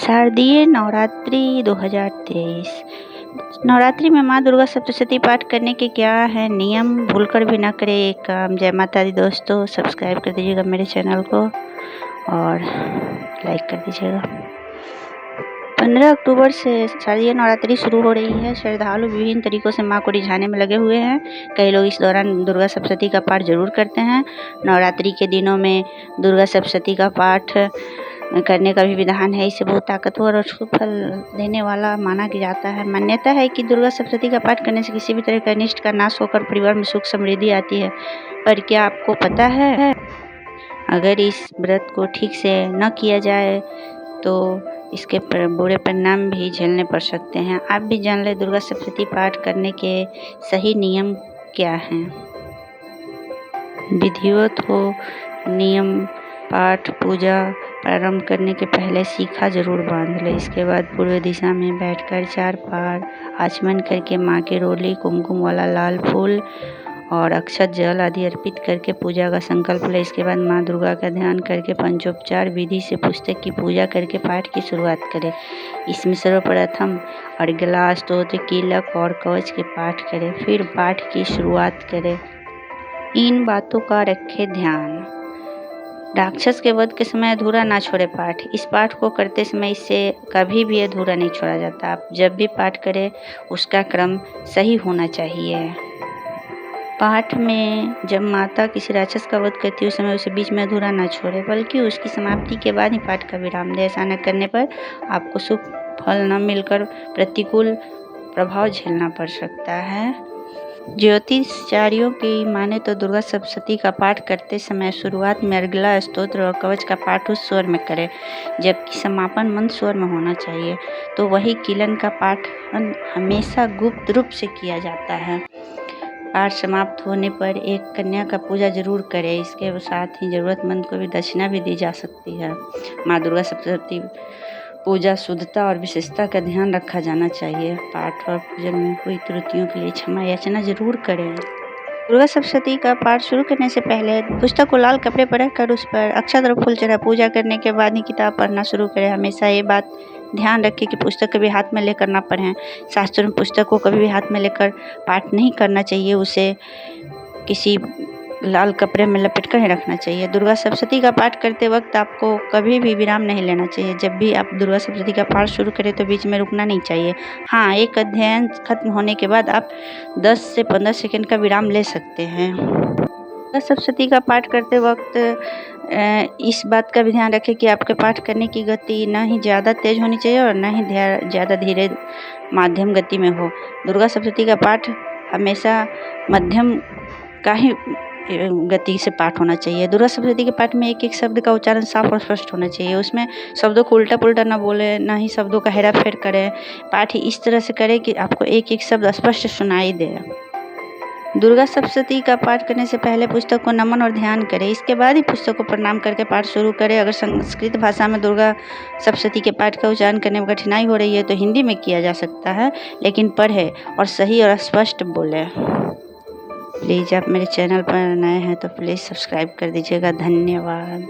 शारदीय नवरात्रि 2023। नवरात्रि में माँ दुर्गा सप्तशती पाठ करने के क्या है नियम, भूलकर भी ना करें एक काम। जय माता दी दोस्तों, सब्सक्राइब कर दीजिएगा मेरे चैनल को और लाइक कर दीजिएगा। 15 अक्टूबर से शारदीय नवरात्रि शुरू हो रही है। श्रद्धालु विभिन्न तरीकों से माँ को रिझाने में लगे हुए हैं। कई लोग इस दौरान दुर्गा सप्तशती का पाठ जरूर करते हैं। नवरात्रि के दिनों में दुर्गा सप्तशती का पाठ करने का भी विधान है। इसे बहुत ताकतवर और शुभ फल देने वाला माना जाता है। मान्यता है कि दुर्गा सप्तशती का पाठ करने से किसी भी तरह का अनिष्ट का नाश होकर परिवार में सुख समृद्धि आती है। पर क्या आपको पता है, अगर इस व्रत को ठीक से न किया जाए तो इसके बुरे परिणाम भी झेलने पड़ सकते हैं। आप भी जान ले दुर्गा सप्तशती पाठ करने के सही नियम क्या हैं। विधिवत हो नियम पाठ पूजा प्रारंभ करने के पहले सीखा जरूर बांध ले। इसके बाद पूर्व दिशा में बैठकर 4 बार आचमन करके माँ के रोली, कुमकुम वाला लाल फूल और अक्षत जल आदि अर्पित करके पूजा का संकल्प ले। इसके बाद माँ दुर्गा का ध्यान करके पंचोपचार विधि से पुस्तक की पूजा करके पाठ की शुरुआत करें। इसमें सर्वप्रथम अर्गला, स्तोत्र, कीलक और कवच के पाठ करें, फिर पाठ की शुरुआत करें। इन बातों का रखे ध्यान। राक्षस के वध के समय अधूरा ना छोड़े पाठ। इस पाठ को करते समय इससे कभी भी अधूरा नहीं छोड़ा जाता। आप जब भी पाठ करें उसका क्रम सही होना चाहिए। पाठ में जब माता किसी राक्षस का वध करती है उस समय उसे बीच में अधूरा ना छोड़े, बल्कि उसकी समाप्ति के बाद ही पाठ का विराम दे। ऐसा न करने पर आपको शुभ फल न मिलकर प्रतिकूल प्रभाव झेलना पड़ सकता है। ज्योतिषाचार्यों की माने तो दुर्गा सप्तशती का पाठ करते समय शुरुआत में अर्गला, स्तोत्र और कवच का पाठ उस स्वर में करें, जबकि समापन मंद स्वर में होना चाहिए। तो वही कीलन का पाठ हमेशा गुप्त रूप से किया जाता है। पाठ समाप्त होने पर एक कन्या का पूजा जरूर करें। इसके साथ ही जरूरतमंद को भी दक्षिणा भी दी जा सकती है। माँ दुर्गा सप्तशती पूजा शुद्धता और विशेषता का ध्यान रखा जाना चाहिए। पाठ और पूजन में हुई त्रुटियों के लिए क्षमा याचना जरूर करें। दुर्गा सप्तशती का पाठ शुरू करने से पहले पुस्तक को लाल कपड़े पर रखकर उस पर अक्षत और फूल चढ़ा पूजा करने के बाद ही किताब पढ़ना शुरू करें। हमेशा ये बात ध्यान रखें कि पुस्तक कभी हाथ में लेकर ना पढ़ें। शास्त्रों में पुस्तक को कभी भी हाथ में लेकर पाठ नहीं करना चाहिए, उसे किसी लाल कपड़े में लपेट कर ही रखना चाहिए। दुर्गा सप्तशती का पाठ करते वक्त आपको कभी भी विराम नहीं लेना चाहिए। जब भी आप दुर्गा सप्तशती का पाठ शुरू करें तो बीच में रुकना नहीं चाहिए। हाँ, एक अध्याय खत्म होने के बाद आप 10 से 15 सेकंड का विराम ले सकते हैं। दुर्गा सप्तशती का पाठ करते वक्त इस बात का भी ध्यान रखें कि आपके पाठ करने की गति न ही ज़्यादा तेज होनी चाहिए और न ही ज़्यादा धीरे माध्यम गति में हो। दुर्गा सप्तशती का पाठ हमेशा मध्यम का ही गति से पाठ होना चाहिए। दुर्गा सप्तशती के पाठ में एक एक शब्द का उच्चारण साफ और स्पष्ट होना चाहिए। उसमें शब्दों को उल्टा पुल्टा ना बोले, ना ही शब्दों का हेरा फेर करें। पाठ इस तरह से करें कि आपको एक एक शब्द स्पष्ट सुनाई दे। दुर्गा सप्तशती का पाठ करने से पहले पुस्तक को नमन और ध्यान करें। इसके बाद ही पुस्तक को प्रणाम करके पाठ शुरू करें। अगर संस्कृत भाषा में दुर्गा सप्तशती के पाठ का उच्चारण करने में कठिनाई हो रही है तो हिंदी में किया जा सकता है, लेकिन पढ़े और सही और स्पष्ट बोले। प्लीज़ आप मेरे चैनल पर नए हैं तो प्लीज़ सब्सक्राइब कर दीजिएगा। धन्यवाद।